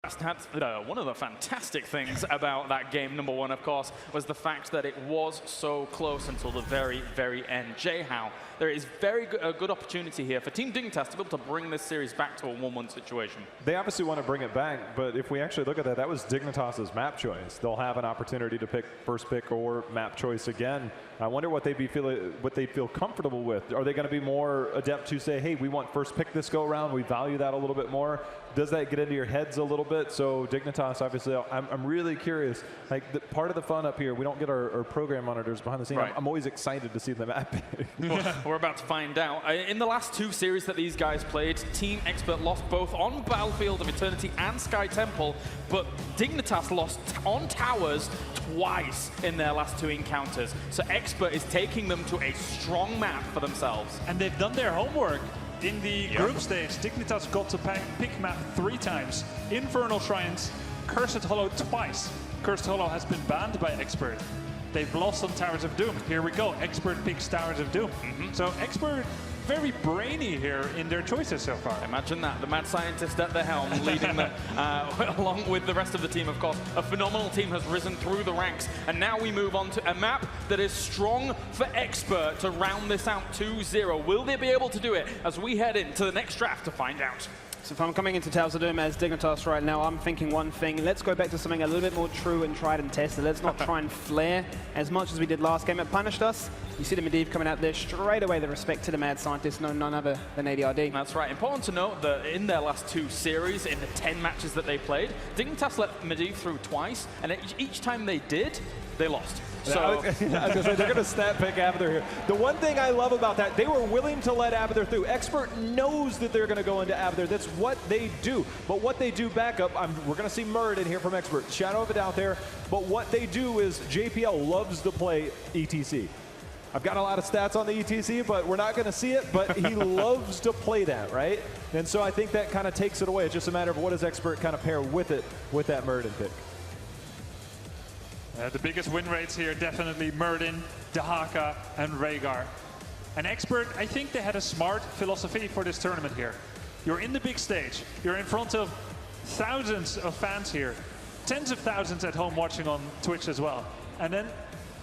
One of the fantastic things about that game, number one, of course, was the fact that it was so close until the very, very end. Jayhow, there is a good opportunity here for Team Dignitas to be able to bring this series back to a 1-1 situation. They obviously want to bring it back, but if we actually look at that, that was Dignitas' map choice. They'll have an opportunity to pick first pick or map choice again. I wonder what they'd feel comfortable with. Are they going to be more adept to say, hey, we want first pick this go around, we value that a little bit more? Does that get into your heads a little bit? So Dignitas, obviously, I'm really curious. Like, part of the fun up here, we don't get our program monitors behind the scenes. Right. I'm always excited to see the map. Well, we're about to find out. In the last two series that these guys played, Team Expert lost both on Battlefield of Eternity and Sky Temple, but Dignitas lost on Towers twice in their last two encounters. So Expert is taking them to a strong map for themselves. And they've done their homework. In the group stage, Dignitas got to pick map 3 times. Infernal Shrines, Cursed Hollow twice. Cursed Hollow has been banned by Expert. They've lost on Towers of Doom. Here we go, Expert picks Towers of Doom. So Expert, very brainy here in their choices so far. Imagine that, the mad scientist at the helm, leading them along with the rest of the team, of course. A phenomenal team has risen through the ranks, and now we move on to a map that is strong for Expert to round this out 2-0. Will they be able to do it as we head into the next draft to find out? So if I'm coming into Towers of Doom as Dignitas right now, I'm thinking one thing. Let's go back to something a little bit more true and tried and tested. Let's not try and flare as much as we did last game. It punished us. You see the Medivh coming out there straight away. The respect to the mad scientist, none other than ADRD. That's right. Important to note that in their last two series, in the 10 matches that they played, Dignitas let Medivh through twice, and each time they did, they lost. So I was going to say, they're going to snap pick Abathur here. The one thing I love about that, they were willing to let Abathur through. Expert knows that they're going to go into Abathur. That's what they do. But what they do back up, we're going to see Murd in here from Expert. Shadow of it out there. But what they do is JPL loves to play ETC. I've got a lot of stats on the ETC, but we're not going to see it. But he loves to play that, right? And so I think that kind of takes it away. It's just a matter of what does Expert kind of pair with it, with that Murden pick. The biggest win rates here, definitely Murden, Dahaka, and Rhaegar. And Expert, I think they had a smart philosophy for this tournament here. You're in the big stage. You're in front of thousands of fans here. Tens of thousands at home watching on Twitch as well. And then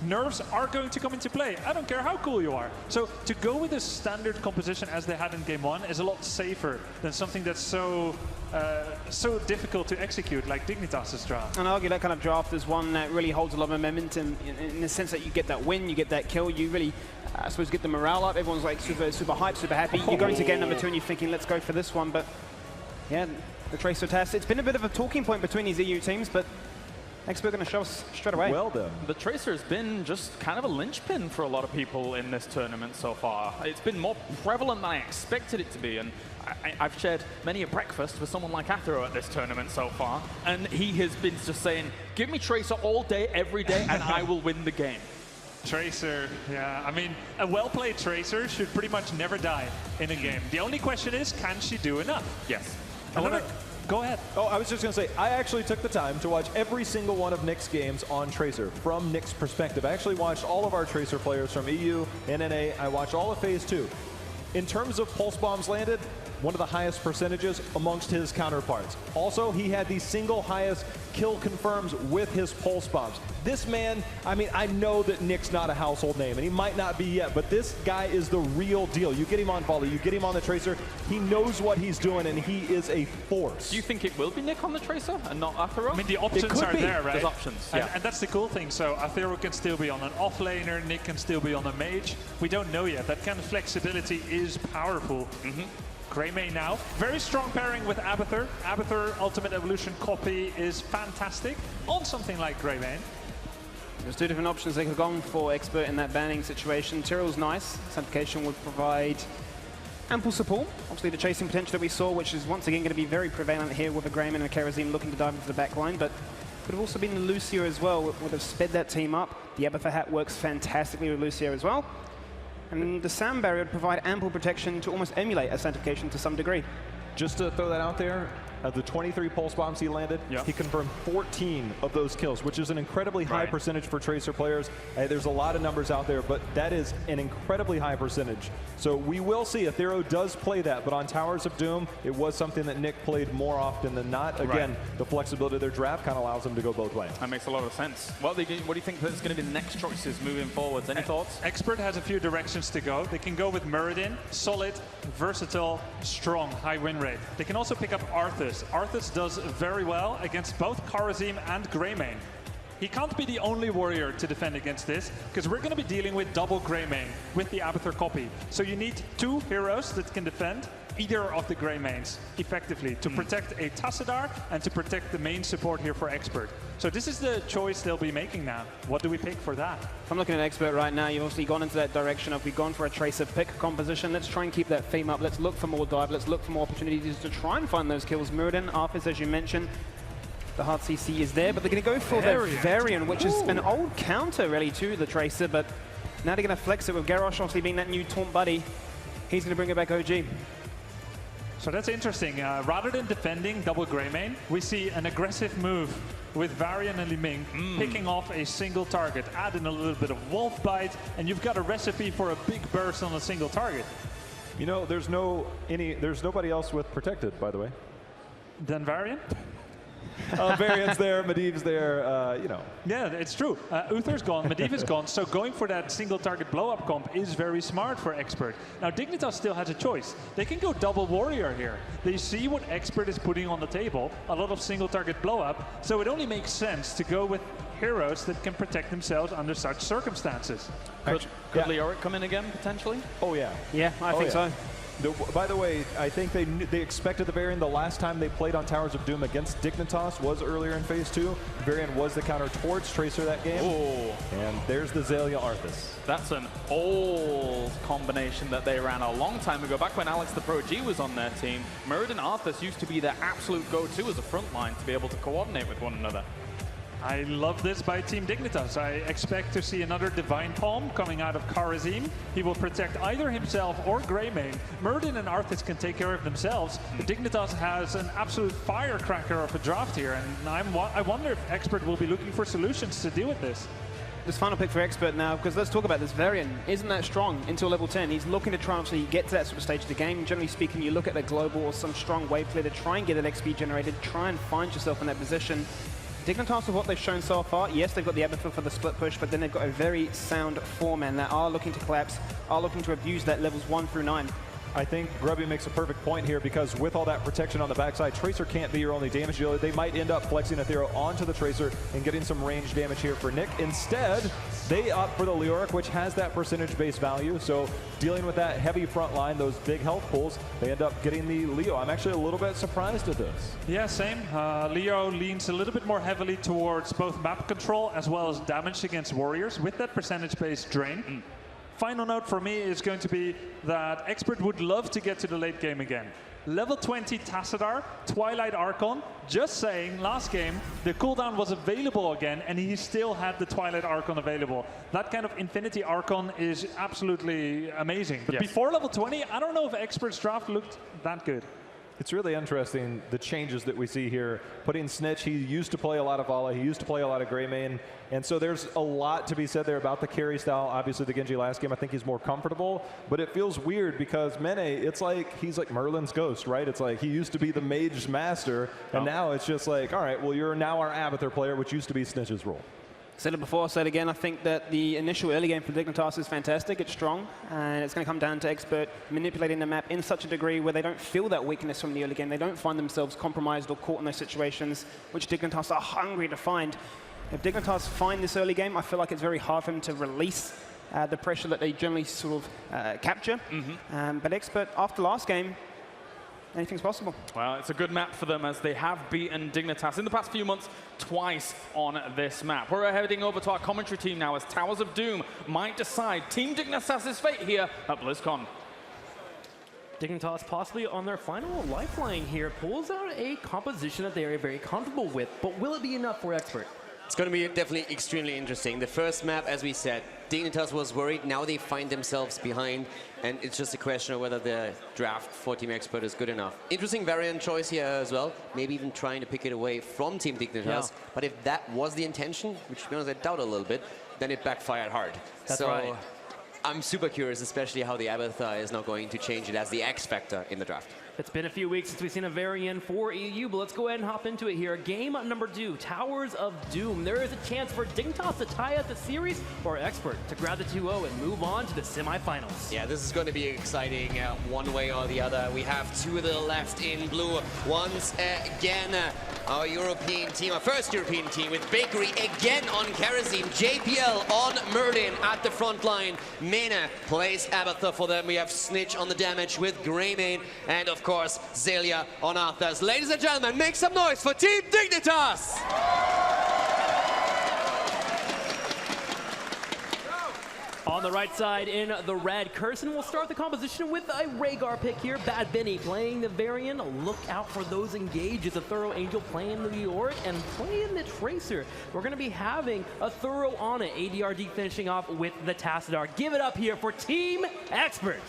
nerves are going to come into play. I don't care how cool you are. So to go with a standard composition as they had in game 1 is a lot safer than something that's so difficult to execute, like Dignitas' draft. And I argue that kind of draft is one that really holds a lot of momentum in the sense that you get that win, you get that kill, you really, I suppose, get the morale up. Everyone's like super hyped, super happy. You're going to game number 2 and you're thinking, let's go for this one. But yeah, the Tracer test, it's been a bit of a talking point between these EU teams, but Expert going to show us straight away. Well done. The Tracer has been just kind of a linchpin for a lot of people in this tournament so far. It's been more prevalent than I expected it to be, and I've shared many a breakfast with someone like Athero at this tournament so far, and he has been just saying, give me Tracer all day, every day, and I will win the game. Tracer, yeah. I mean, a well-played Tracer should pretty much never die in a game. The only question is, can she do enough? Yes. Go ahead. Oh, I was just going to say, I actually took the time to watch every single one of Nick's games on Tracer from Nick's perspective. I actually watched all of our Tracer players from EU, NNA. I watched all of Phase 2. In terms of pulse bombs landed, one of the highest percentages amongst his counterparts. Also, he had the single highest kill confirms with his pulse bombs. This man, I mean, I know that Nick's not a household name, and he might not be yet, but this guy is the real deal. You get him on volley, you get him on the Tracer, he knows what he's doing, and he is a force. Do you think it will be Nick on the Tracer and not Athero? I mean, the options are there, right? There's options, yeah. And that's the cool thing. So Athero can still be on an offlaner, Nick can still be on a mage. We don't know yet. That kind of flexibility is powerful. Greymane now. Very strong pairing with Abathur. Abathur Ultimate Evolution copy is fantastic on something like Greymane. There's 2 different options they could have gone for Expert in that banning situation. Tyrell's nice. Authentication would provide ample support. Obviously the chasing potential that we saw, which is once again going to be very prevalent here with a Greymane and a Kerosene looking to dive into the back line, but could have also been Lucio as well, would have sped that team up. The Abathur hat works fantastically with Lucio as well. And the Sand Barrier would provide ample protection to almost emulate a Sanctification to some degree. Just to throw that out there, the 23 pulse bombs he landed, he confirmed 14 of those kills, which is an incredibly high percentage for Tracer players. There's a lot of numbers out there, but that is an incredibly high percentage. So we will see if Thero does play that, but on Towers of Doom, it was something that Nick played more often than not. Again, the flexibility of their draft kind of allows them to go both ways. That makes a lot of sense. Well, what do you think that's going to be the next choices moving forwards? Any thoughts? Expert has a few directions to go. They can go with Muradin, solid, versatile, strong, high win rate. They can also pick up Arthas. Arthas does very well against both Kharazim and Greymane. He can't be the only warrior to defend against this, because we're going to be dealing with double Greymane with the Abathur copy. So you need 2 heroes that can defend either of the Greymanes effectively to protect a Tassadar and to protect the main support here for Expert. So this is the choice they'll be making now. What do we pick for that? If I'm looking at Expert right now, you've obviously gone into that direction of we've gone for a Tracer pick composition. Let's try and keep that theme up. Let's look for more dive. Let's look for more opportunities to try and find those kills. Muradin, Arthas, as you mentioned, the hard CC is there, but they're going to go for their Varian, which is an old counter, really, to the Tracer, but now they're going to flex it with Garrosh obviously being that new taunt buddy. He's going to bring it back OG. So that's interesting. Rather than defending double Greymane, we see an aggressive move with Varian and Li Ming picking off a single target, add in a little bit of Wolf Bite, and you've got a recipe for a big burst on a single target. You know, there's nobody else with protected, by the way. Then Varian? Varian's there, Medivh's there, you know. Yeah, it's true. Uther's gone, Medivh is gone, so going for that single target blow-up comp is very smart for Expert. Now, Dignitas still has a choice. They can go double warrior here. They see what Expert is putting on the table, a lot of single target blow-up, so it only makes sense to go with heroes that can protect themselves under such circumstances. Could Leoric come in again, potentially? Oh, yeah. Yeah, I think so. By the way, I think they expected the Varian the last time they played on Towers of Doom against Dignitas was earlier in Phase 2. Varian was the counter towards Tracer that game. Ooh. And there's the Xayah Arthas. That's an old combination that they ran a long time ago, back when Alex the Pro G was on their team. Muradin Arthas used to be their absolute go-to as a front line to be able to coordinate with one another. I love this by Team Dignitas. I expect to see another Divine Palm coming out of Kharazim. He will protect either himself or Greymane. Muradin and Arthas can take care of themselves. Dignitas has an absolute firecracker of a draft here, and I wonder if Expert will be looking for solutions to deal with this. This final pick for Expert now, because let's talk about this. Varian isn't that strong until level 10. He's looking to try and obviously get to that sort of stage of the game. Generally speaking, you look at the global or some strong wave clear to try and get that XP generated, try and find yourself in that position. Dignitas, with what they've shown so far, yes, they've got the Abathur for the split push, but then they've got a very sound 4-man that are looking to collapse, are looking to abuse that levels 1 through 9. I think Grubby makes a perfect point here, because with all that protection on the backside, Tracer can't be your only damage dealer. They might end up flexing a Thero onto the Tracer and getting some range damage here for Nick. Instead, they opt for the Leoric, which has that percentage-based value. So dealing with that heavy front line, those big health pools, they end up getting the Leo. I'm actually a little bit surprised at this. Yeah, same. Leo leans a little bit more heavily towards both map control as well as damage against warriors with that percentage-based drain. Final note for me is going to be that Expert would love to get to the late game again. Level 20 Tassadar, Twilight Archon, just saying, last game, the cooldown was available again, and he still had the Twilight Archon available. That kind of Infinity Archon is absolutely amazing. But before level 20, I don't know if Expert's draft looked that good. It's really interesting, the changes that we see here. Putting Snitch, he used to play a lot of Vala, he used to play a lot of Greymane, and so there's a lot to be said there about the carry style. Obviously, the Genji last game, I think he's more comfortable, but it feels weird because Mene, it's like he's like Merlin's ghost, right? It's like he used to be the Mage's master, and now it's just like, all right, well, you're now our Abathur player, which used to be Snitch's role. Said it before, said it again, I think that the initial early game for Dignitas is fantastic, it's strong, and it's going to come down to Expert manipulating the map in such a degree where they don't feel that weakness from the early game, they don't find themselves compromised or caught in those situations, which Dignitas are hungry to find. If Dignitas find this early game, I feel like it's very hard for them to release the pressure that they generally sort of capture. But Expert, after last game, anything's possible. Well, it's a good map for them as they have beaten Dignitas in the past few months twice on this map. We're heading over to our commentary team now as Towers of Doom might decide Team Dignitas' fate here at BlizzCon. Dignitas possibly on their final lifeline here pulls out a composition that they are very comfortable with, but will it be enough for Expert? It's going to be definitely extremely interesting. The first map, as we said, Dignitas was worried. Now they find themselves behind, and it's just a question of whether the draft for Team Expert is good enough. Interesting variant choice here as well. Maybe even trying to pick it away from Team Dignitas. Yeah. But if that was the intention, which to be honest I doubt a little bit, then it backfired hard. That's so right. I'm super curious, especially how the Abathur is now going to change it as the X factor in the draft. It's been a few weeks since we've seen a variant for EU, but let's go ahead and hop into it here. Game number 2, Towers of Doom. There is a chance for Dignitas to tie up the series or Expert to grab the 2-0 and move on to the semifinals. Yeah, this is going to be exciting one way or the other. We have to the left in blue. Once again, our European team, our first European team with Bakery again on Kerosene. JPL on Merlin at the front line. Mena plays Abathur for them. We have Snitch on the damage with Greymane, and of course, Zelia on Arthas. Ladies and gentlemen, make some noise for Team Dignitas! On the right side in the red, Curson will start the composition with a Rhaegar pick here. Bad Benny playing the Varian. Look out for those engages. A Thorough Angel playing the Leoric and playing the Tracer. We're going to be having a Thorough on it. ADRD finishing off with the Tassadar. Give it up here for Team Expert.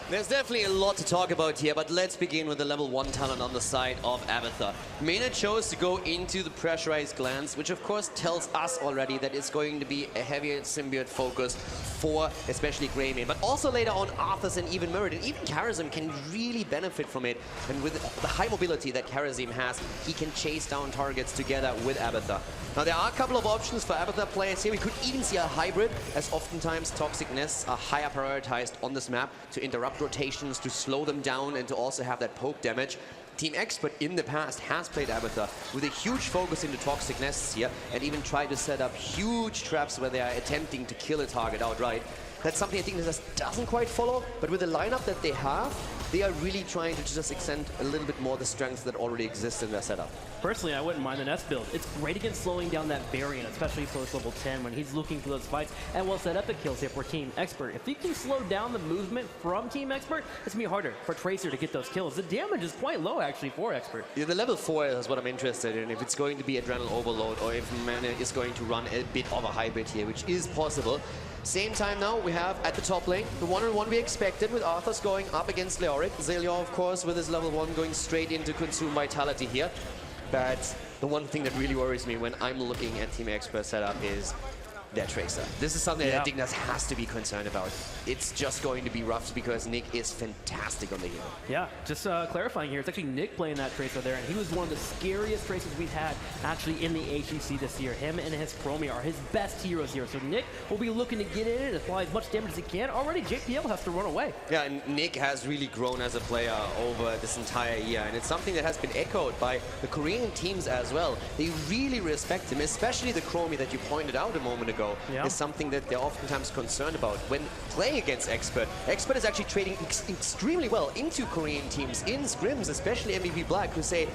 There's definitely a lot to talk about here, but let's begin with the level 1 talent on the side of Abathur. Mena chose to go into the pressurized glance, which of course tells us already that it's going to be a heavier symbiote focus for especially Greymane, but also later on Arthas and even Muradin. Even Karazim can really benefit from it, and with the high mobility that Karazim has, he can chase down targets together with Abathur. Now there are a couple of options for Abathur players here. We could even see a hybrid, as oftentimes Toxic Nests are higher prioritized on this map to interrupt rotations, to slow them down, and to also have that poke damage. Team Expert in the past has played Abathur with a huge focus into Toxic Nests here, and even tried to set up huge traps where they are attempting to kill a target outright. That's something I think this doesn't quite follow, but with the lineup that they have, they are really trying to just extend a little bit more the strengths that already exist in their setup. Personally, I wouldn't mind the Nest build. It's great against slowing down that Variant, especially post level 10 when he's looking for those fights, and will set up the kills here for Team Expert. If he can slow down the movement from Team Expert, it's going to be harder for Tracer to get those kills. The damage is quite low, actually, for Expert. Yeah, the level 4 is what I'm interested in. If it's going to be Adrenal Overload, or if Mana is going to run a bit of a hybrid here, which is possible. Same time now, we have at the top lane the 1-on-1 we expected, with Arthas going up against Leoric. Zelia, of course, with his level 1 going straight into Consume Vitality here. But the one thing that really worries me when I'm looking at Team Expert setup is their Tracer. This is something that Dignitas has to be concerned about. It's just going to be rough because Nick is fantastic on the hero. Yeah, just clarifying here, it's actually Nick playing that Tracer there, and he was one of the scariest Tracers we've had actually in the HGC this year. Him and his Chromia are his best heroes here, so Nick will be looking to get in and apply as much damage as he can. Already JPL has to run away. Yeah, and Nick has really grown as a player over this entire year, and it's something that has been echoed by the Korean teams as well. They really respect him, especially the Chromie that you pointed out a moment ago. Is something that they're oftentimes concerned about when playing against Expert. Expert is actually trading extremely well into Korean teams in scrims, especially MVP Black, who say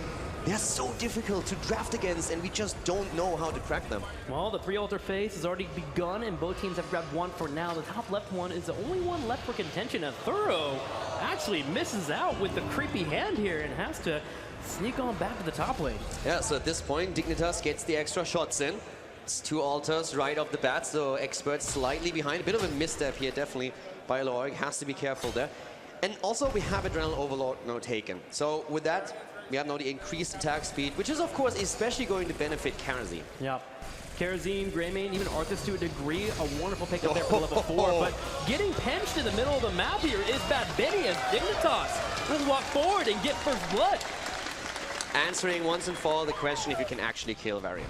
they're so difficult to draft against and we just don't know how to crack them. Well, the pre-alter phase has already begun and both teams have grabbed one for now. The top left one is the only one left for contention, and Thorough actually misses out with the creepy hand here and has to sneak on back to the top lane. Yeah, so at this point, Dignitas gets the extra shots in. It's 2 altars right off the bat, so Expert slightly behind. A bit of a misstep here, definitely, by Leoric. Has to be careful there. And also, we have Adrenal Overload now taken. So with that, we have now the increased attack speed, which is, of course, especially going to benefit Karazim. Yeah. Karazim, Greymane, even Arthas to a degree, a wonderful pickup there for level 4, but getting pinched in the middle of the map here is Bad Benny as Dignitas will walk forward and get first blood. Answering once and for all the question if you can actually kill Varian.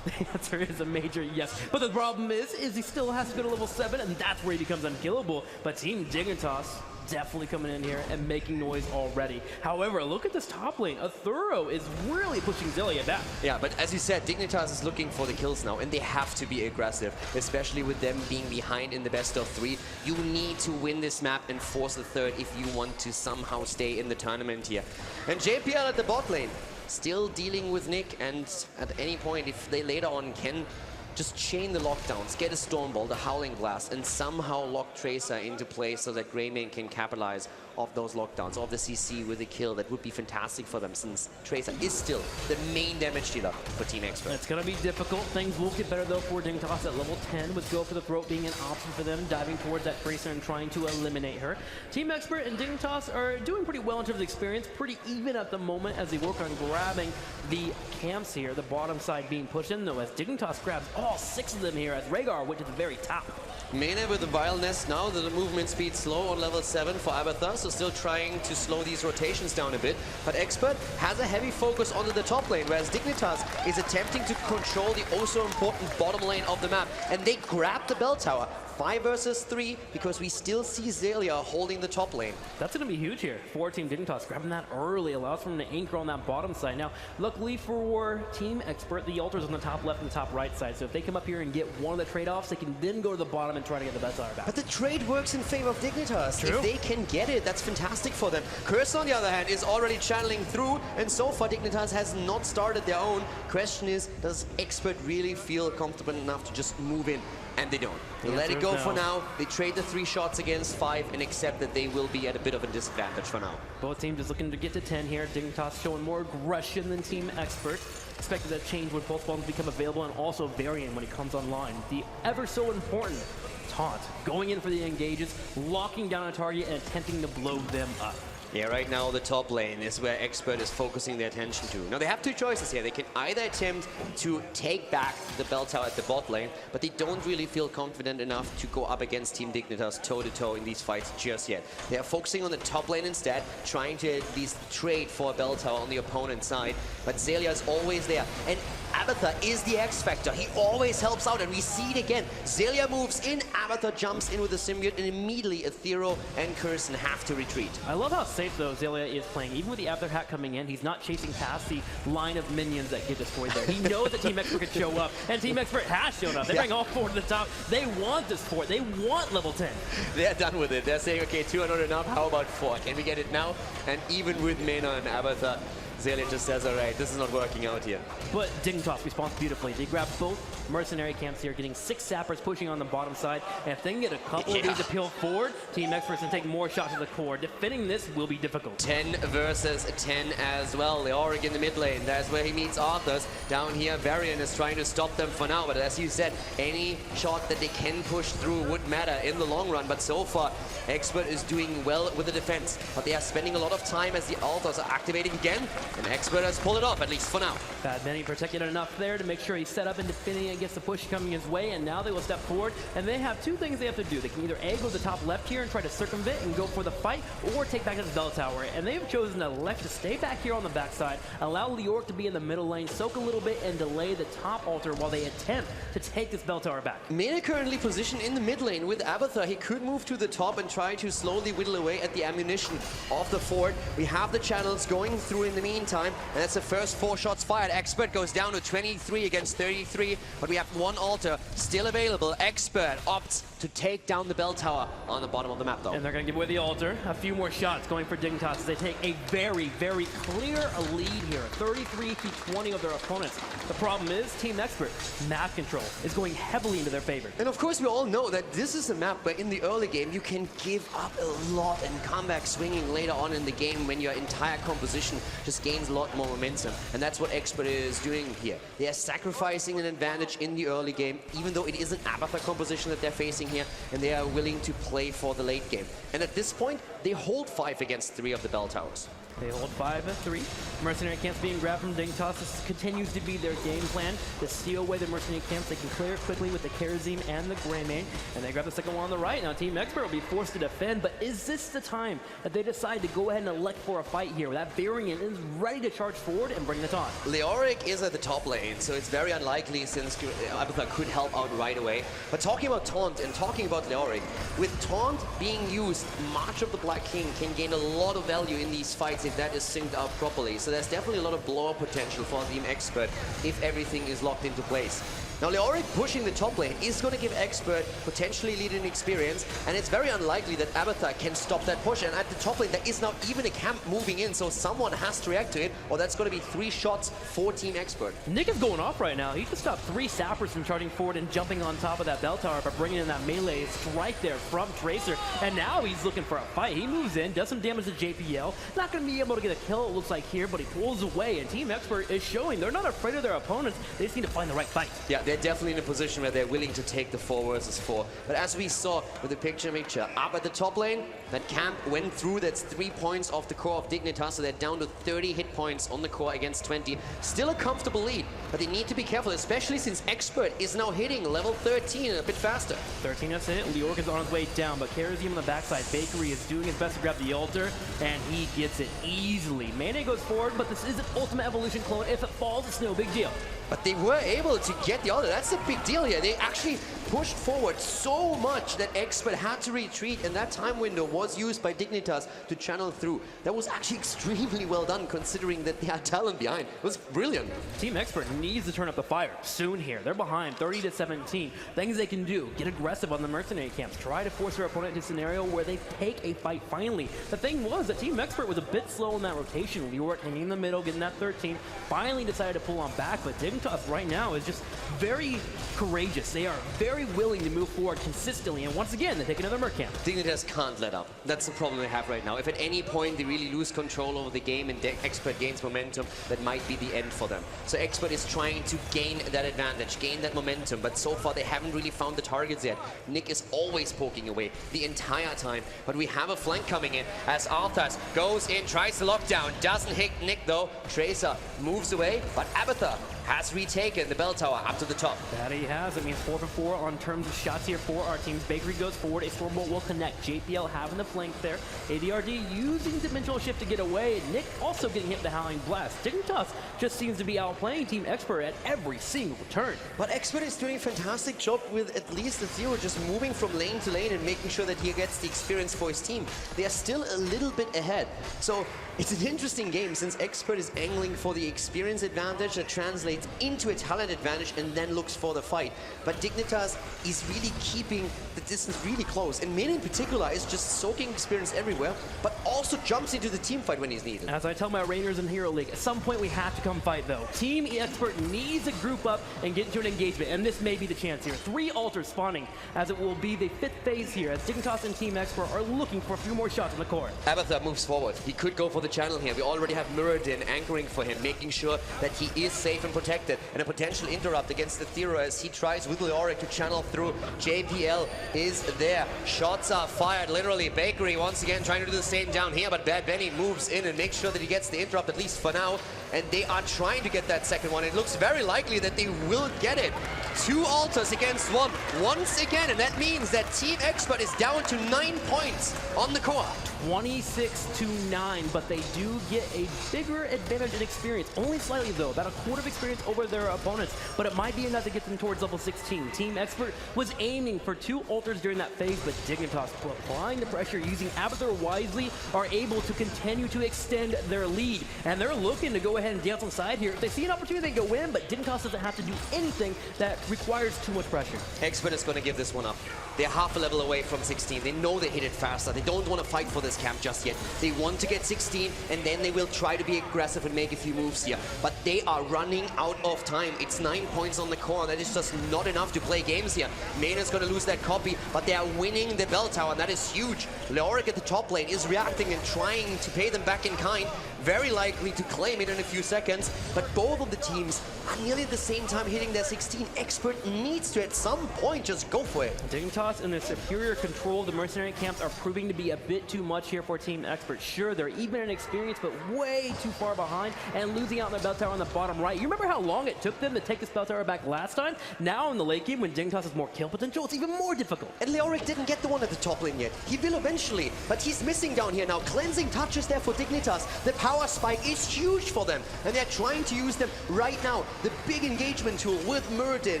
The answer is a major yes. But the problem is he still has to go to level 7, and that's where he becomes unkillable. But Team Dignitas definitely coming in here and making noise already. However, look at this top lane. A Thorough is really pushing Zelia back. Yeah, but as you said, Dignitas is looking for the kills now, and they have to be aggressive, especially with them being behind in the best of 3. You need to win this map and force the third if you want to somehow stay in the tournament here. And JPL at the bot lane, still dealing with Nick, and at any point, if they later on can just chain the lockdowns, get a Stormbolt, a Howling Blast, and somehow lock Tracer into place so that Greymane can capitalize off those lockdowns, off the CC with a kill. That would be fantastic for them, since Tracer is still the main damage dealer for Team Expert. It's going to be difficult. Things will get better, though, for Dignitas at level 10, with Go for the Throat being an option for them, diving towards that Tracer and trying to eliminate her. Team Expert and Dignitas are doing pretty well in terms of experience, pretty even at the moment as they work on grabbing the camps here, the bottom side being pushed in, though, as Dignitas grabs all 6 of them here, as Rhaegar went to the very top. Mena with the Vile Nest now, the movement speed slow on level 7 for Abathur, so still trying to slow these rotations down a bit. But Expert has a heavy focus onto the top lane, whereas Dignitas is attempting to control the also important bottom lane of the map. And they grab the bell tower. 5 versus 3, because we still see Xaylia holding the top lane. That's going to be huge here for Team Dignitas. Grabbing that early allows for them to anchor on that bottom side. Now, luckily for Team Expert, the ult's on the top left and the top right side. So if they come up here and get one of the trade-offs, they can then go to the bottom and try to get the best hour back. But the trade works in favor of Dignitas. True. If they can get it, that's fantastic for them. Curse, on the other hand, is already channeling through, and so far Dignitas has not started their own. Question is, does Expert really feel comfortable enough to just move in? And they don't. They let it go for now. They trade the 3 shots against 5 and accept that they will be at a bit of a disadvantage for now. Both teams just looking to get to 10 here. Dignitas showing more aggression than Team Expert. Expected that change when both bombs become available, and also Varian when he comes online. The ever so important taunt, going in for the engages, locking down a target and attempting to blow them up. Yeah, right now the top lane is where Expert is focusing their attention to. Now they have 2 choices here. They can either attempt to take back the bell tower at the bot lane, but they don't really feel confident enough to go up against Team Dignitas toe-to-toe in these fights just yet. They are focusing on the top lane instead, trying to at least trade for a bell tower on the opponent's side. But Xaylia is always there. And Abathur is the X Factor. He always helps out, and we see it again. Xaylia moves in, Abathur jumps in with the symbiote, and immediately Aethero and Curson have to retreat. I love how safe, though, Xaylia is playing. Even with the Abathur hat coming in, he's not chasing past the line of minions that get destroyed there. He knows that Team Expert could show up, and Team Expert has shown up. They bring all 4 to the top. They want this 4. They want level 10. They're done with it. They're saying, okay, 200 enough, how about 4? Can we get it now? And even with Mena and Abathur, Xaylia just says, all right, this is not working out here. But Dignitas responds beautifully. They grab both mercenary camps here, getting 6 sappers pushing on the bottom side. And if they can get a couple of these to peel forward, Team Experts can take more shots at the core. Defending this will be difficult. 10 versus 10 as well. Leoric in the mid lane. That's where he meets Arthurs. Down here, Varian is trying to stop them for now. But as you said, any shot that they can push through would matter in the long run. But so far, Expert is doing well with the defense. But they are spending a lot of time as the altars are activating again. And Expert has pulled it off, at least for now. Bad Benny protected enough there to make sure he's set up and defending against the push coming his way, and now they will step forward, and they have 2 things they have to do. They can either A, go to the top left here and try to circumvent and go for the fight, or take back to the bell tower, and they have chosen to elect to stay back here on the backside, allow Leoric to be in the middle lane, soak a little bit, and delay the top altar while they attempt to take this bell tower back. Mena currently positioned in the mid lane with Abathur. He could move to the top and try to slowly whittle away at the ammunition of the fort. We have the channels going through in the meantime, and that's the first 4 shots fired. Expert goes down to 23 against 33, but we have 1 altar still available. Expert opts to take down the bell tower on the bottom of the map, though. And they're going to give away the altar. A few more shots going for Dignitas as they take a very, very clear lead here. 33 to 20 of their opponents. The problem is Team Expert map control is going heavily into their favor. And of course, we all know that this is a map where in the early game you can give up a lot and come back swinging later on in the game when your entire composition just gains a lot more momentum. And that's what Expert is doing here. They are sacrificing an advantage in the early game, even though it is an Abathur composition that they're facing here, and they are willing to play for the late game. And at this point, they hold 5 against 3 of the bell towers. They hold 5 at 3. Mercenary camps being grabbed from Dignitas. This continues to be their game plan. To steal away the mercenary camps, they can clear it quickly with the Kerosene and the Greymane. And they grab the second one on the right. Now Team Expert will be forced to defend, but is this the time that they decide to go ahead and elect for a fight here, where that Variant is ready to charge forward and bring the taunt? Leoric is at the top lane, so it's very unlikely since Abathur could help out right away. But talking about taunt and talking about Leoric, with taunt being used, March of the Black King can gain a lot of value in these fights if that is synced up properly. So there's definitely a lot of blow-up potential for Team Expert if everything is locked into place. Now, Leoric pushing the top lane is going to give Expert potentially leading experience, and it's very unlikely that Abathur can stop that push. And at the top lane, there is now even a camp moving in, so someone has to react to it, or that's going to be 3 shots for Team Expert. Nick is going off right now. He just stopped 3 sappers from charging forward and jumping on top of that bell tower by bringing in that melee strike there from Tracer. And now he's looking for a fight. He moves in, does some damage to JPL. Not going to be able to get a kill, it looks like here, but he pulls away. And Team Expert is showing they're not afraid of their opponents. They just need to find the right fight. Yeah, they're definitely in a position where they're willing to take the 4 versus 4. But as we saw with the picture up at the top lane, that camp went through. That's 3 points off the core of Dignitas, so they're down to 30 hit points on the core against 20. Still a comfortable lead, but they need to be careful, especially since Expert is now hitting level 13 a bit faster. 13, that's it. Leoric is on his way down, but carries him on the backside. Bakery is doing his best to grab the altar, and he gets it easily. Mane goes forward, but this is an Ultimate Evolution clone. If it falls, it's no big deal. But they were able to get the altar. That's a big deal here. They actually pushed forward so much that Expert had to retreat, and that time window was used by Dignitas to channel through. That was actually extremely well done, considering that they had talent behind. It was brilliant. Team Expert needs to turn up the fire soon here. They're behind 30-17. Things they can do: get aggressive on the mercenary camps, try to force their opponent into a scenario where they take a fight finally. The thing was that Team Expert was a bit slow in that rotation. Leoric hanging in the middle, getting that 13, finally decided to pull on back, but Dignitas right now is just very courageous. They are very willing to move forward consistently, and once again, they take another Merc camp. Dignitas can't let up. That's the problem they have right now. If at any point they really lose control over the game and Expert gains momentum, that might be the end for them. So Expert is trying to gain that advantage, gain that momentum, but so far they haven't really found the targets yet. Nick is always poking away the entire time, but we have a flank coming in as Arthas goes in, tries to lock down, doesn't hit Nick though. Tracer moves away, but Abathur has retaken the bell tower up to the top. That he has. It means 4 for 4 on terms of shots here for our teams. Bakery goes forward. A Stormbolt will connect. JPL having the flank there. ADRD using Dimensional Shift to get away. Nick also getting hit with the Howling Blast. Dignitas just seems to be outplaying Team Expert at every single turn. But Expert is doing a fantastic job with at least the Zero just moving from lane to lane and making sure that he gets the experience for his team. They are still a little bit ahead. So it's an interesting game since Expert is angling for the experience advantage that translates into a talent advantage and then looks for the fight. But Dignitas is really keeping the distance really close. And Mane in particular is just soaking experience everywhere, but also jumps into the team fight when he's needed. As I tell my Rainers in Hero League, at some point we have to come fight though. Team Expert needs to group up and get into an engagement, and this may be the chance here. 3 altars spawning as it will be the 5th phase here as Dignitas and Team Expert are looking for a few more shots on the core. Abathur moves forward. He could go for the channel here. We already have Muradin anchoring for him, making sure that he is safe and protected. And a potential interrupt against the Thero as he tries with Leoric to channel through. JPL is there. Shots are fired, literally. Bakery once again trying to do the same down here, but Bad Benny moves in and makes sure that he gets the interrupt, at least for now. And they are trying to get that second one. It looks very likely that they will get it. 2 altars against 1 once again, and that means that Team Expert is down to 9 points on the core. 26-9, but they do get a bigger advantage in experience. Only slightly though, about a quarter of experience over their opponents, but it might be enough to get them towards level 16. Team Expert was aiming for 2 altars during that phase, but Dignitas, applying the pressure, using Abathur wisely, are able to continue to extend their lead. And they're looking to go ahead and dance on side here. If they see an opportunity, they go in, but Dignitas doesn't have to do anything that requires too much pressure. Expert is going to give this one up. They're half a level away from 16. They know they hit it faster. They don't want to fight for this camp just yet. They want to get 16, and then they will try to be aggressive and make a few moves here. But they are running out of time. It's 9 points on the core. That is just not enough to play games here. Mane is going to lose that copy, but they are winning the bell tower, and that is huge. Leoric at the top lane is reacting and trying to pay them back in kind. Very likely to claim it in a few seconds, but both of the teams are nearly at the same time hitting their 16. Expert needs to, at some point, just go for it. Dignitas and their superior control of the mercenary camps are proving to be a bit too much here for Team Expert. Sure, they're even in experience, but way too far behind and losing out on the bell tower on the bottom right. You remember how long it took them to take this bell tower back last time? Now in the late game, when Dignitas has more kill potential, it's even more difficult. And Leoric didn't get the one at the top lane yet. He will eventually, but he's missing down here now. Cleansing touches there for Dignitas. The power spike is huge for them, and they're trying to use them right now. The big engagement tool with Muradin,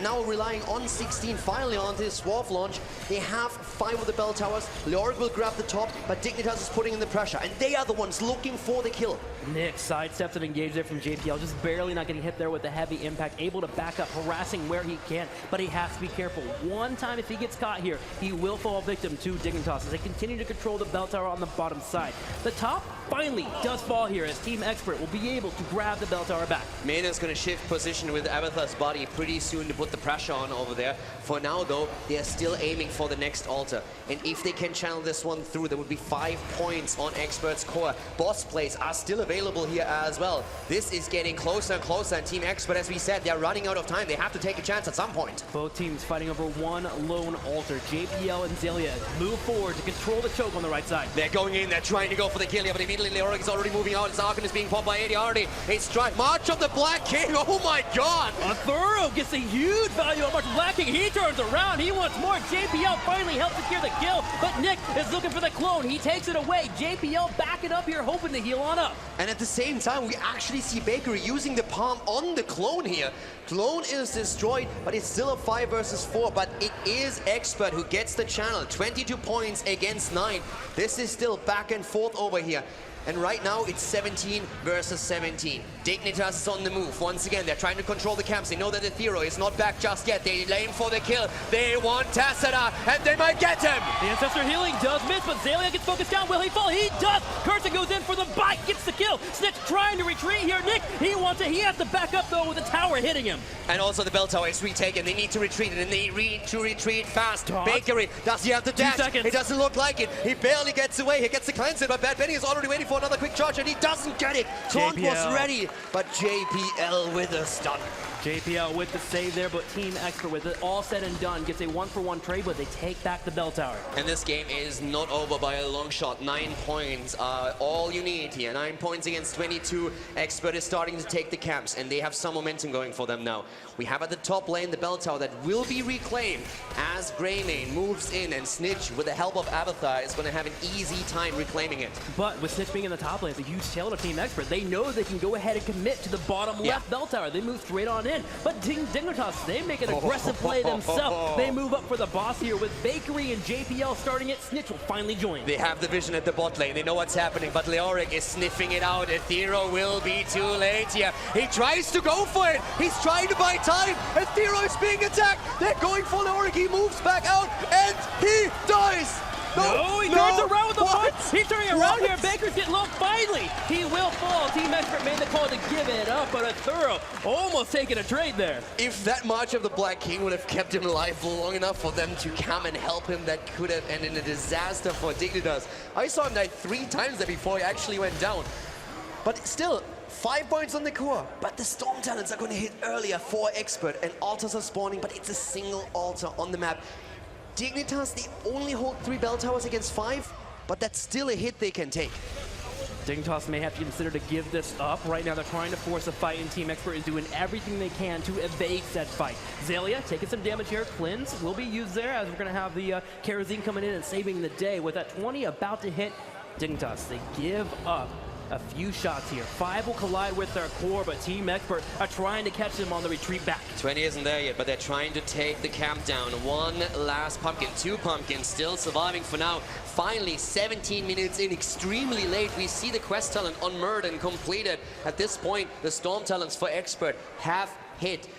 now relying on 16, finally on this Swarf launch, They have 5 of the bell towers. Leoric will grab the top, but Dignitas is putting in the pressure, and they are the ones looking for the kill. Nick sidesteps and engaged there from JPL, just barely not getting hit there with the heavy impact, able to back up, harassing where he can, but he has to be careful. One time if he gets caught here, he will fall victim to Dignitas as they continue to control the bell tower on the bottom side. The top finally does fall here as Team Expert will be able to grab the bell tower back. Mena's going to shift position with Abatha's body pretty soon to put the pressure on over there. For now, though, they are still aiming for the next altar. And if they can channel this one through, there would be 5 points on Expert's core. Boss plays are still available here as well. This is getting closer and closer, and Team Expert, as we said, they're running out of time. They have to take a chance at some point. Both teams fighting over one lone altar. JPL and Zelia move forward to control the choke on the right side. They're going in, they're trying to go for the kill here, but immediately Leoric is already moving out. His Archon is being popped by 80 already. A strike. March of the Black King. Oh my god! A Thorough gets a huge value on March of the Black King. He turns around. He wants more. JPL finally helps secure the kill, but Nick is looking for the clone. He takes it away. JPL backing up here, hoping to heal on up. And at the same time, we actually see Bakery using the palm on the clone here. Clone is destroyed, but it's still a 5 versus 4, but it is Expert who gets the channel. 22 points against 9. This is still back and forth over here. And right now, it's 17 versus 17. Dignitas is on the move. Once again, they're trying to control the camps. They know that the Thero is not back just yet. They aim for the kill. They want Tassada, and they might get him. The Ancestor healing does miss, but Zelia gets focused down. Will he fall? He does. Curtin goes in for the bite, gets the kill. Snitch trying to retreat here. Nick, he wants it. He has to back up, though, with the tower hitting him. And also the bell tower is retaken. They need to retreat, and they need to retreat fast. Bakery, does he have the dash? 2 seconds. It doesn't look like it. He barely gets away. He gets the cleanse in, but Bad Benny is already waiting for another quick charge, and he doesn't get it. Taunt was ready, but JPL with a stun. JPL with the save there, but Team Expert with it all said and done gets a 1-for-1 trade, but they take back the bell tower. And this game is not over by a long shot. 9 points are all you need here. 9 points against 22. Expert is starting to take the camps, and they have some momentum going for them now. We have at the top lane the bell tower that will be reclaimed as Greymane moves in, and Snitch, with the help of Abathar, is going to have an easy time reclaiming it. But with Snitch being in the top lane, it's a huge tail to Team Expert. They know they can go ahead and commit to the bottom left bell tower. They move straight on in. But Dignitas, they make an aggressive play themselves. They move up for the boss here with Bakery and JPL starting it. Snitch will finally join. They have the vision at the bot lane. They know what's happening, but Leoric is sniffing it out. Ethereal will be too late here. He tries to go for it. He's trying to buy time. Ethereal is being attacked. They're going for Leoric. He moves back out, and he dies. No, he turns around with the punch. He's turning around here. What? Baker's getting low. Finally, he will fall. Team Expert made the call to give it up, but a Thorough almost taking a trade there. If that March of the Black King would have kept him alive long enough for them to come and help him, that could have ended in a disaster for Dignitas. I saw him die 3 times there before he actually went down. But still, 5 points on the core. But the Storm Talents are going to hit earlier for Expert, and altars are spawning, but it's a single altar on the map. Dignitas, they only hold 3 bell towers against 5, but that's still a hit they can take. Dignitas may have to consider to give this up. Right now, they're trying to force a fight, and Team Expert is doing everything they can to evade said fight. Zelia taking some damage here. Cleanse will be used there, as we're going to have the Kerosene coming in and saving the day. With that 20 about to hit Dignitas, they give up a few shots here. 5 will collide with their core, but Team Expert are trying to catch them on the retreat back. 20 isn't there yet, but they're trying to take the camp down. 1 last pumpkin, 2 pumpkins still surviving for now. Finally, 17 minutes in, extremely late, we see the quest talent on Murden completed. At this point, the Storm Talents for Expert have hit.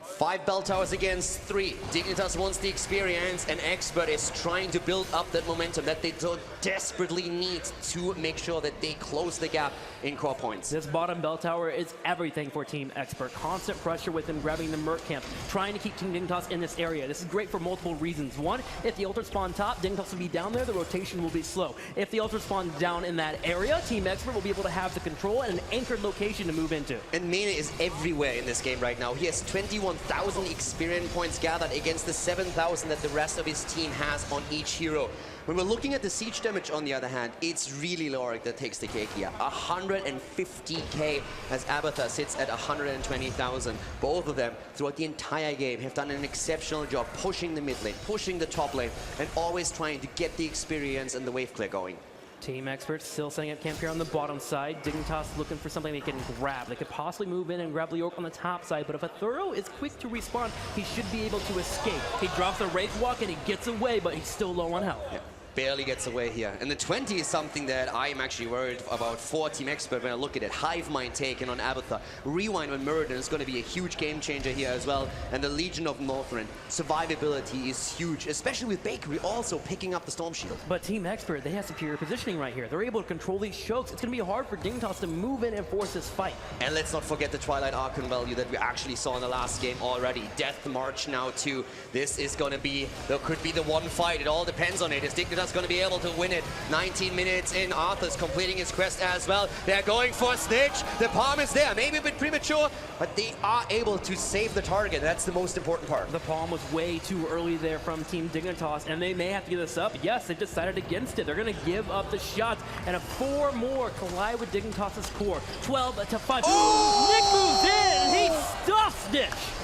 5 bell towers against 3. Dignitas wants the experience, and Expert is trying to build up that momentum that they so desperately need to make sure that they close the gap in core points. This bottom bell tower is everything for Team Expert. Constant pressure with them grabbing the Merc camp, trying to keep Team Dignitas in this area. This is great for multiple reasons. One, if the ultra spawn top, Dignitas will be down there, the rotation will be slow. If the ultra spawn down in that area, Team Expert will be able to have the control and an anchored location to move into. And Mena is everywhere in this game right now. He has 21,000 experience points gathered against the 7,000 that the rest of his team has on each hero. When we're looking at the siege damage, on the other hand, it's really Leoric that takes the cake here. 150k as Abathar sits at 120,000. Both of them, throughout the entire game, have done an exceptional job pushing the mid lane, pushing the top lane, and always trying to get the experience and the wave clear going. Team Experts still setting up camp here on the bottom side. Dignitas looking for something they can grab. They could possibly move in and grab Leoric on the top side, but if a Thorough is quick to respawn, he should be able to escape. He drops a Wraith Walk and he gets away, but he's still low on health. Yeah. Barely gets away here. And the 20 is something that I'm actually worried about for Team Expert when I look at it. Hive Mind taken on Abathur. Rewind on Muradin is going to be a huge game changer here as well. And the Legion of Northrend. Survivability is huge, especially with Bakery also picking up the Storm Shield. But Team Expert, they have superior positioning right here. They're able to control these chokes. It's going to be hard for Dignitas to move in and force this fight. And let's not forget the Twilight Archon value that we actually saw in the last game already. Death March now too. This is going to be, there could be the one fight. It all depends on it. Is Dignitas going to be able to win it? 19 minutes in, Arthur's completing his quest as well. They're going for a Snitch. The palm is there, maybe a bit premature, but they are able to save the target. That's the most important part. The palm was way too early there from Team Dignitas, and they may have to give this up. Yes, they decided against it. They're going to give up the shots, and 4 more collide with Dignitas' core. 12-5. Oh! Nick moves in, and he stuffs Snitch.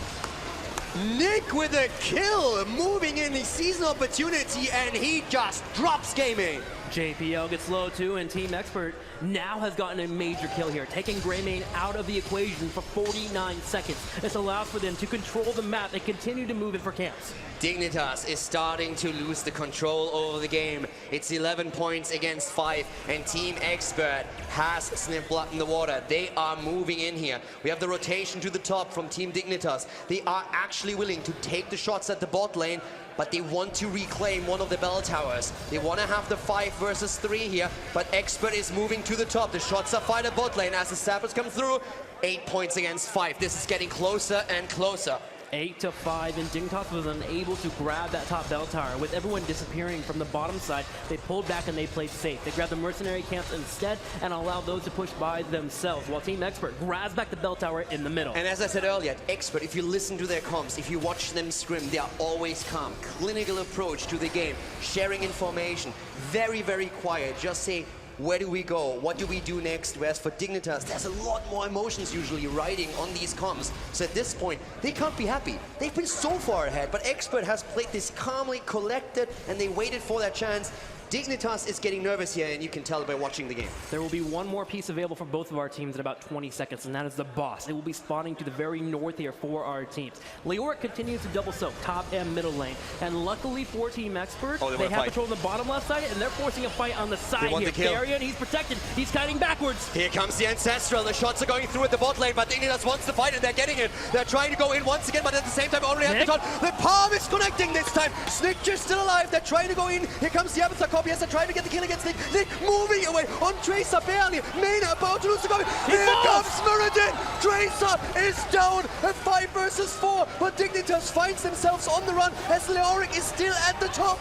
Nick with a kill, moving in, he sees an opportunity and he just drops gaming. JPL gets low too, and Team Expert now has gotten a major kill here, taking Greymane out of the equation for 49 seconds. This allows for them to control the map and continue to move in for camps. Dignitas is starting to lose the control over the game. It's 11 points against 5, and Team Expert has sniffed blood in the water. They are moving in here. We have the rotation to the top from Team Dignitas. They are actually willing to take the shots at the bot lane, but they want to reclaim one of the bell towers. They want to have the 5 versus 3 here, but Expert is moving to the top. The shots are fired at bot lane as the sappers come through. 8 points against 5. This is getting closer and closer. 8-5, and Dignitas was unable to grab that top bell tower. With everyone disappearing from the bottom side, they pulled back and they played safe. They grabbed the mercenary camps instead and allowed those to push by themselves, while Team Expert grabs back the bell tower in the middle. And as I said earlier, Expert, if you listen to their comms, if you watch them scrim, they are always calm. Clinical approach to the game, sharing information, very, very quiet. Just say, where do we go? What do we do next? Whereas for Dignitas, there's a lot more emotions usually riding on these comms. So at this point, they can't be happy. They've been so far ahead, but Expert has played this calmly, collected, and they waited for their chance. Dignitas is getting nervous here, and you can tell by watching the game. There will be one more piece available for both of our teams in about 20 seconds, and that is the boss. It will be spawning to the very north here for our teams. Leoric continues to double soak top and middle lane, and luckily for Team Expert, they have control on the bottom left side, and they're forcing a fight on the side here. Varian, he's protected. He's kiting backwards. Here comes the Ancestral. The shots are going through at the bot lane, but Dignitas wants to fight, and they're getting it. They're trying to go in once again, but at the same time already at the top. The palm is connecting this time. Snitch is still alive. They're trying to go in. Here comes the Avatar copy as they're trying to get the kill against Nick. Nick moving away on Tracer barely. Mena about to lose the copy. Here comes Muradin. Tracer is down. A 5 versus 4, but Dignitas finds themselves on the run as Leoric is still at the top.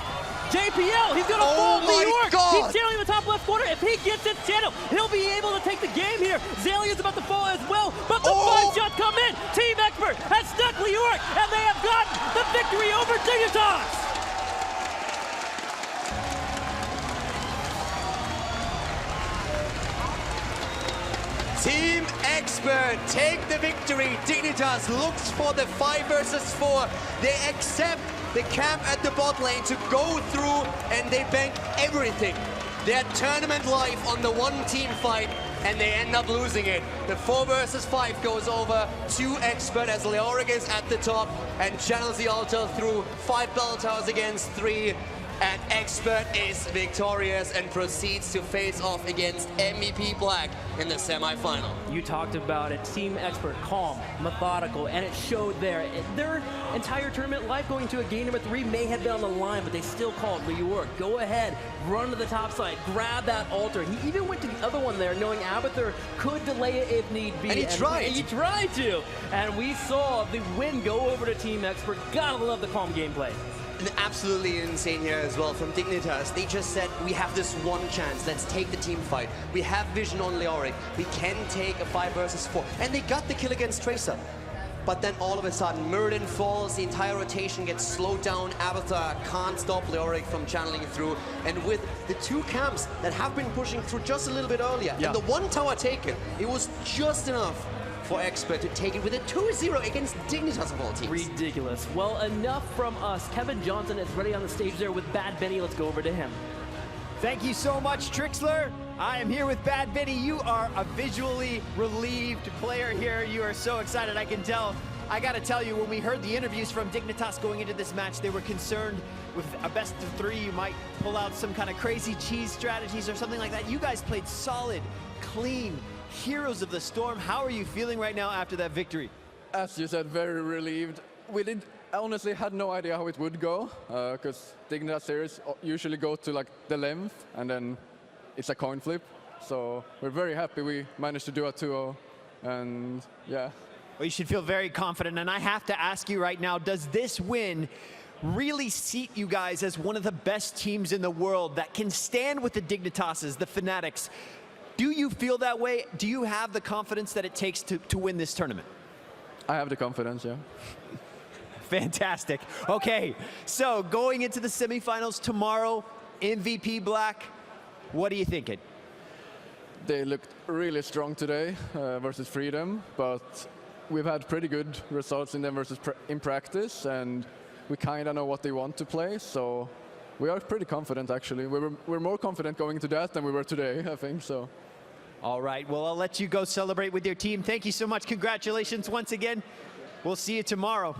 JPL, he's gonna fall Leoric. God. He's tailing the top left corner. If he gets his channel, he'll be able to take the game here. Zalia's about to fall as well, but the 5 shots come in. Team Expert has stuck Leoric, and they have gotten the victory over Dignitas. Team Expert take the victory. Dignitas looks for the 5 versus 4. They accept the camp at the bot lane to go through, and they bank everything. Their tournament life on the one team fight, and they end up losing it. The 4 versus 5 goes over to Expert as Leoric is at the top and channels the altar through 5 bell towers against 3. And Expert is victorious and proceeds to face off against MVP Black in the semifinal. You talked about it. Team Expert, calm, methodical, and it showed there. Their entire tournament life going to a game number 3 may have been on the line, but they still called Leoric. Go ahead, run to the top side, grab that altar. He even went to the other one there, knowing Abathur could delay it if need be. And he tried. He tried to. And we saw the win go over to Team Expert. Gotta love the calm gameplay. And absolutely insane here as well from Dignitas. They just said, we have this one chance. Let's take the team fight. We have vision on Leoric. We can take a 5 versus 4. And they got the kill against Tracer. But then all of a sudden, Muradin falls. The entire rotation gets slowed down. Avatar can't stop Leoric from channeling through. And with the 2 camps that have been pushing through just a little bit earlier, and the 1 tower taken, it was just enough for Expert to take it with a 2-0 against Dignitas of all teams. Ridiculous. Well, enough from us. Kevin Johnson is ready on the stage there with Bad Benny. Let's go over to him. Thank you so much, Trixler. I am here with Bad Vinny. You are a visually relieved player here. You are so excited, I can tell. I gotta tell you, when we heard the interviews from Dignitas going into this match, they were concerned with a best of 3, you might pull out some kind of crazy cheese strategies or something like that. You guys played solid, clean, heroes of the storm. How are you feeling right now after that victory? As you said, very relieved. I honestly had no idea how it would go, because Dignitas series usually go to like the length, and then it's a coin flip. So we're very happy we managed to do a 2-0, and yeah. Well, you should feel very confident, and I have to ask you right now, does this win really seat you guys as one of the best teams in the world that can stand with the Dignitases, the Fanatics? Do you feel that way? Do you have the confidence that it takes to win this tournament? I have the confidence, yeah. Fantastic. Okay, so going into the semifinals tomorrow, MVP Black, what are you thinking? They looked really strong today versus Freedom, but we've had pretty good results in them versus in practice, and we kind of know what they want to play, so we are pretty confident, actually. We're more confident going into that than we were today, I think, so. All right, well, I'll let you go celebrate with your team. Thank you so much. Congratulations once again. We'll see you tomorrow.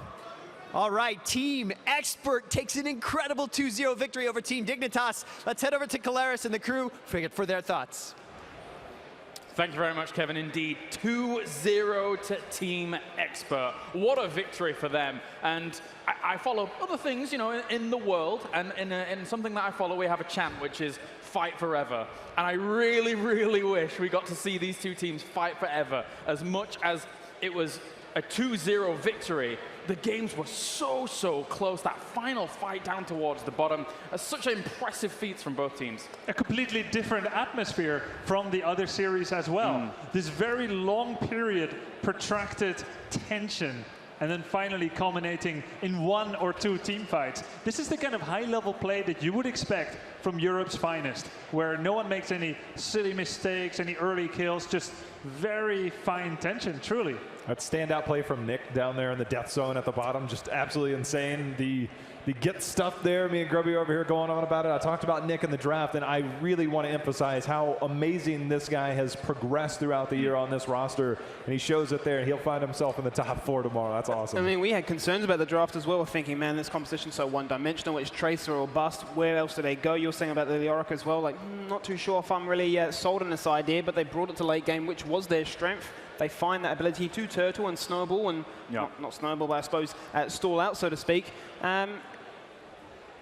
All right, Team Expert takes an incredible 2-0 victory over Team Dignitas. Let's head over to Caleres and the crew for their thoughts. Thank you very much, Kevin. Indeed, 2-0 to Team Expert. What a victory for them. And I follow other things, you know, in the world, and in something that I follow, we have a chant, which is fight forever. And I really, really wish we got to see these two teams fight forever. As much as it was a 2-0 victory, the games were so close. That final fight down towards the bottom, such impressive feats from both teams. A completely different atmosphere from the other series as well. This very long period, protracted tension, and then finally culminating in 1 or 2 team fights. This is the kind of high-level play that you would expect from Europe's finest, where no one makes any silly mistakes, any early kills, just very fine tension, truly. That standout play from Nick down there in the death zone at the bottom, just absolutely insane. The get stuff there, me and Grubby over here going on about it. I talked about Nick in the draft, and I really want to emphasize how amazing this guy has progressed throughout the year on this roster, and he shows it there, and he'll find himself in the top 4 tomorrow. That's awesome. I mean, we had concerns about the draft as well. We're thinking, man, this competition's so one-dimensional. It's Tracer or bust. Where else do they go? You're saying about the Leoric as well. Like, not too sure if I'm really sold on this idea, but they brought it to late game, which was their strength. They find that ability to turtle and snowball, and not snowball, but I suppose stall out, so to speak.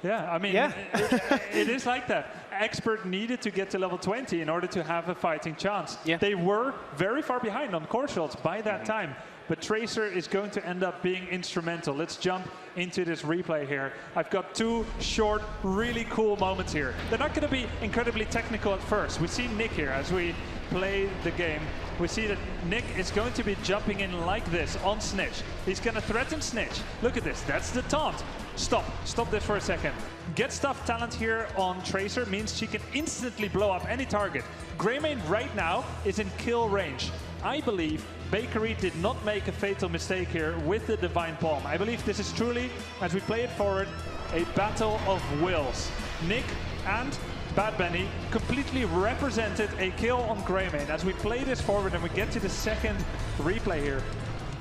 Yeah, I mean, it is like that. Expert needed to get to level 20 in order to have a fighting chance. Yeah. They were very far behind on core shots by that time, but Tracer is going to end up being instrumental. Let's jump into this replay here. I've got 2 short, really cool moments here. They're not going to be incredibly technical at first. We see Nick here as we play the game. We see that Nick is going to be jumping in like this on Snitch. He's going to threaten Snitch. Look at this. That's the taunt. Stop this for a second. Get stuff talent here on Tracer means she can instantly blow up any target. Greymane right now is in kill range. I believe Bakery did not make a fatal mistake here with the Divine Palm. I believe this is truly, as we play it forward, a battle of wills. Nick and Bad Benny completely represented a kill on Greymane. As we play this forward and we get to the second replay here,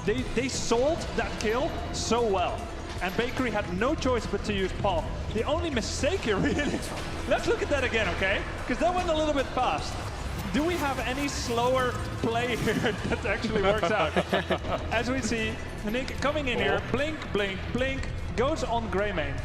they sold that kill so well. And Bakery had no choice but to use Palm. The only mistake here, really, let's look at that again, okay? Because that went a little bit fast. Do we have any slower play here that actually works out? As we see, Nick coming in here, blink, blink, blink, goes on Greymane.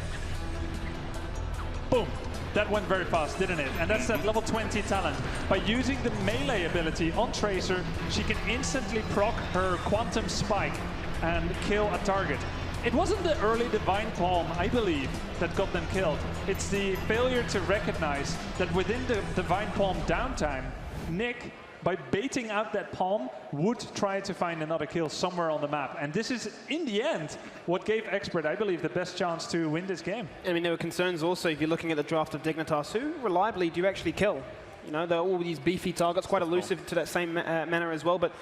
Boom. That went very fast, didn't it? And that's that level 20 talent. By using the melee ability on Tracer, she can instantly proc her Quantum Spike and kill a target. It wasn't the early Divine Palm, I believe, that got them killed. It's the failure to recognize that within the Divine Palm downtime, Nick, by baiting out that palm, would try to find another kill somewhere on the map. And this is, in the end, what gave Expert, I believe, the best chance to win this game. I mean, there were concerns also, if you're looking at the draft of Dignitas, who reliably do you actually kill? You know, they're all these beefy targets, quite elusive to that same manner as well, but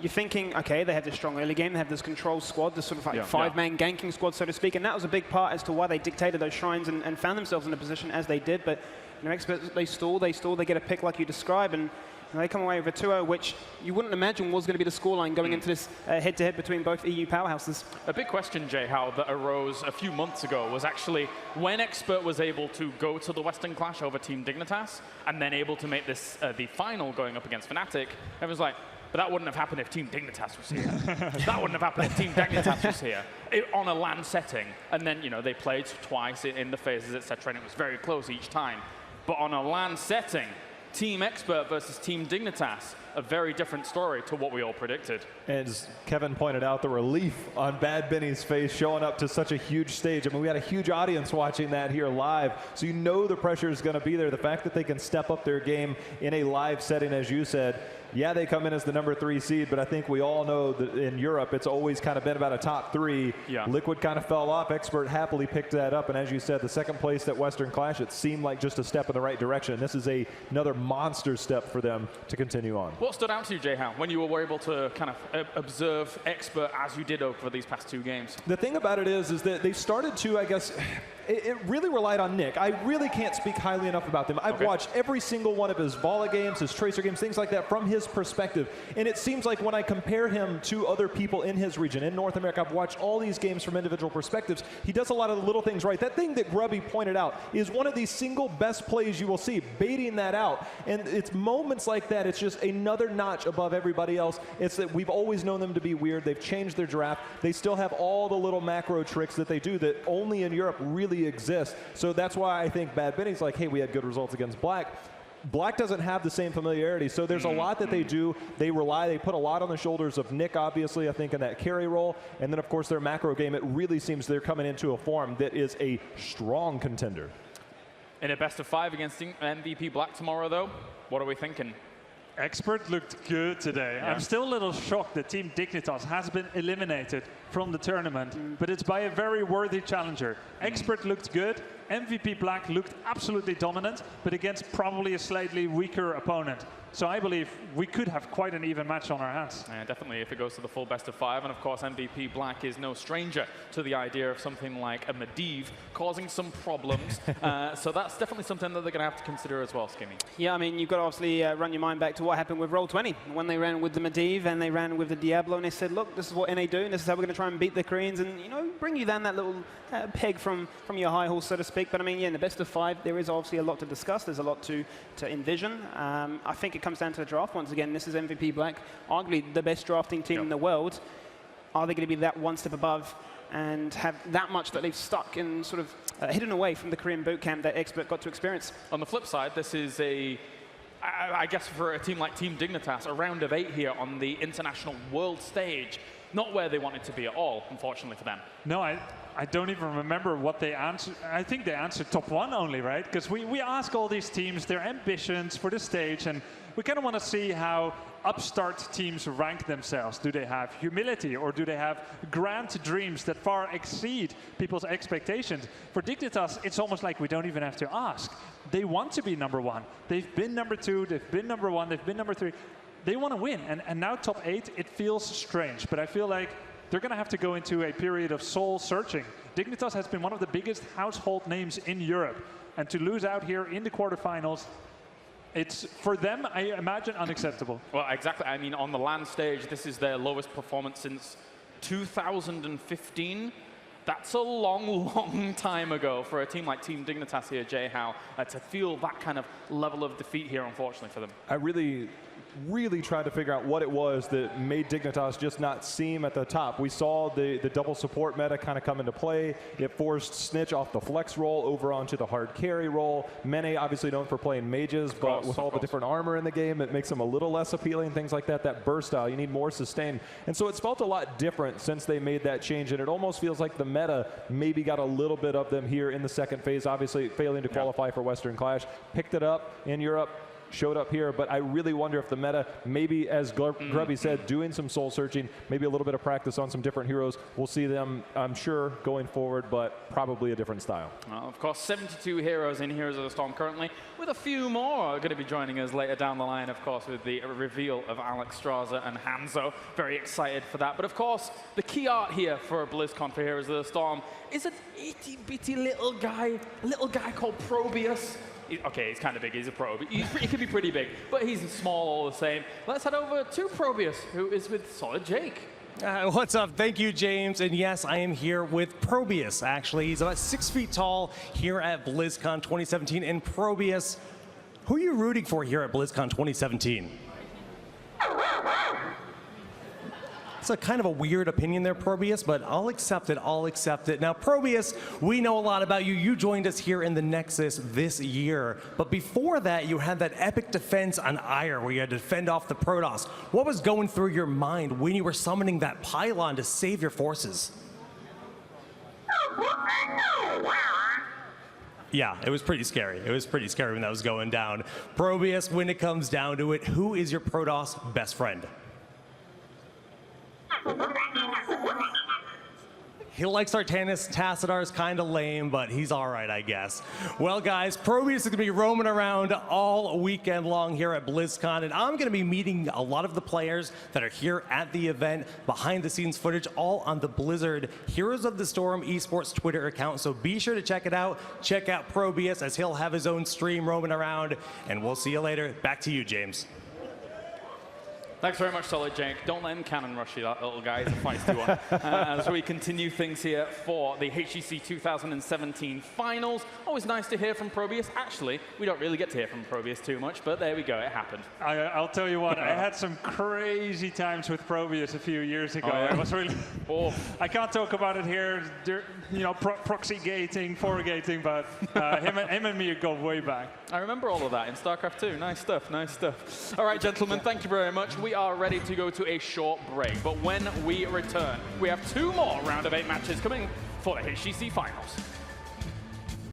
you're thinking, okay, they have this strong early game, they have this control squad, this sort of like five-man ganking squad, so to speak, and that was a big part as to why they dictated those shrines and found themselves in a position as they did, but You know, Expert, they stall, they get a pick like you describe, and they come away with a 2-0, which you wouldn't imagine was going to be the scoreline going into this head-to-head between both EU powerhouses. A big question, Jay, how that arose a few months ago was actually when Expert was able to go to the Western Clash over Team Dignitas and then able to make this the final going up against Fnatic, everyone's like, but that wouldn't have happened if Team Dignitas was here. That wouldn't have happened if Team Dignitas was here on a LAN setting. And then, you know, they played twice in the phases, etc., and it was very close each time. But on a LAN setting, Team Expert versus Team Dignitas, a very different story to what we all predicted. And as Kevin pointed out, the relief on Bad Benny's face showing up to such a huge stage. I mean, we had a huge audience watching that here live, so you know the pressure is going to be there. The fact that they can step up their game in a live setting, as you said, yeah, they come in as the #3 seed, but I think we all know that in Europe, it's always kind of been about a top 3. Yeah. Liquid kind of fell off. Expert happily picked that up, and as you said, the second place at Western Clash, it seemed like just a step in the right direction. This is another monster step for them to continue on. What stood out to you, Jay, when you were able to kind of observe Expert as you did over these past 2 games? The thing about it is that they started to, I guess, it really relied on Nick. I really can't speak highly enough about them. I've watched every single one of his Vala games, his Tracer games, things like that from his perspective. And it seems like when I compare him to other people in his region, in North America, I've watched all these games from individual perspectives. He does a lot of the little things right. That thing that Grubby pointed out is one of the single best plays you will see, baiting that out. And it's moments like that, it's just another notch above everybody else. It's that we've always known them to be weird. They've changed their draft. They still have all the little macro tricks that they do that only in Europe really exist. So that's why I think Bad Benny's like, hey, we had good results against Black. Black doesn't have the same familiarity, so there's a lot that they do. They put a lot on the shoulders of Nick, obviously, I think, in that carry role. And then, of course, their macro game, it really seems they're coming into a form that is a strong contender. In a best-of-5 against MVP Black tomorrow, though, what are we thinking? Expert looked good today. Yeah. I'm still a little shocked that Team Dignitas has been eliminated from the tournament, but it's by a very worthy challenger. Expert looked good. MVP Black looked absolutely dominant, but against probably a slightly weaker opponent. So I believe we could have quite an even match on our hands. Yeah, definitely if it goes to the full best-of-5. And of course, MVP Black is no stranger to the idea of something like a Medivh causing some problems. So that's definitely something that they're going to have to consider as well, Skimmy. Yeah, I mean, you've got to obviously run your mind back to what happened with Roll20 when they ran with the Medivh and they ran with the Diablo, and they said, look, this is what NA do, and this is how we're going to try and beat the Koreans and, you know, bring you down that little peg from your high horse, so to speak. But I mean, yeah, in the best-of-5, there is obviously a lot to discuss. There's a lot to envision. I think it comes down to the draft. Once again, this is MVP Black, arguably the best drafting team in the world. Are they going to be that one step above and have that much that they've stuck in sort of hidden away from the Korean boot camp that Expert got to experience? On the flip side, this is I guess for a team like Team Dignitas, a round of 8 here on the international world stage. Not where they wanted to be at all, unfortunately for them. No, I don't even remember what they answered. I think they answered top 1 only, right? Because we ask all these teams their ambitions for the stage, and we kind of want to see how upstart teams rank themselves. Do they have humility, or do they have grand dreams that far exceed people's expectations? For Dignitas, it's almost like we don't even have to ask. They want to be #1. They've been #2, they've been #1, they've been #3. They want to win, and now top 8, it feels strange, but I feel like they're going to have to go into a period of soul searching. Dignitas has been one of the biggest household names in Europe, and to lose out here in the quarterfinals, it's, for them, I imagine, unacceptable. Well, exactly. I mean, on the LAN stage, this is their lowest performance since 2015. That's a long, long time ago for a team like Team Dignitas here, Jay Howe, to feel that kind of level of defeat here, unfortunately, for them. I really tried to figure out what it was that made Dignitas just not seem at the top. We saw the double support meta kind of come into play. It forced Snitch off the flex role over onto the hard carry role. Mene, obviously known for playing mages, but with all the different armor in the game, it makes them a little less appealing, things like that. That burst style, you need more sustain. And so it's felt a lot different since they made that change, and it almost feels like the meta maybe got a little bit of them here in the second phase, obviously failing to qualify for Western Clash. Picked it up in Europe, showed up here, but I really wonder if the meta, maybe as Grubby said, doing some soul searching, maybe a little bit of practice on some different heroes. We'll see them, I'm sure, going forward, but probably a different style. Well, of course, 72 heroes in Heroes of the Storm currently, with a few more going to be joining us later down the line, of course, with the reveal of Alex Straza and Hanzo. Very excited for that. But of course, the key art here for BlizzCon for Heroes of the Storm is an itty-bitty little guy called Probius. okay, he's kind of big, he's a pro, but he can be pretty big, but he's small all the same. Let's head over to Probius, who is with Solid Jake. What's up? Thank you, James. And yes, I am here with Probius, actually. He's about 6 feet tall here at BlizzCon 2017. And Probius, who are you rooting for here at BlizzCon 2017? It's a kind of a weird opinion there, Probius, but I'll accept it. I'll accept it. Now, Probius, we know a lot about you. You joined us here in the Nexus this year. But before that, you had that epic defense on Ire where you had to defend off the Protoss. What was going through your mind when you were summoning that pylon to save your forces? Yeah, it was pretty scary. It was pretty scary when that was going down. Probius, when it comes down to it, who is your Protoss best friend? He likes Artanis. Tassadar is kind of lame, but he's all right, I guess. Well, guys, Probius is going to be roaming around all weekend long here at BlizzCon, and I'm going to be meeting a lot of the players that are here at the event, behind-the-scenes footage, all on the Blizzard Heroes of the Storm esports Twitter account, so be sure to check it out. Check out Probius, as he'll have his own stream roaming around, and we'll see you later. Back to you, James. Thanks very much, Solid Jake. Don't let him cannon rush you, that little guy. He's a feisty one. As we continue things here for the HGC 2017 finals. Always nice to hear from Probius. Actually, we don't really get to hear from Probius too much, but there we go. It happened. I'll tell you what, I had some crazy times with Probius a few years ago. Oh, yeah? It was really... I can't talk about it here, you know, proxy gating, forgating, but him and me go way back. I remember all of that in StarCraft 2. Nice stuff, nice stuff. All right, gentlemen, thank you very much. We are ready to go to a short break, but when we return, we have 2 more round of 8 matches coming for the HGC Finals.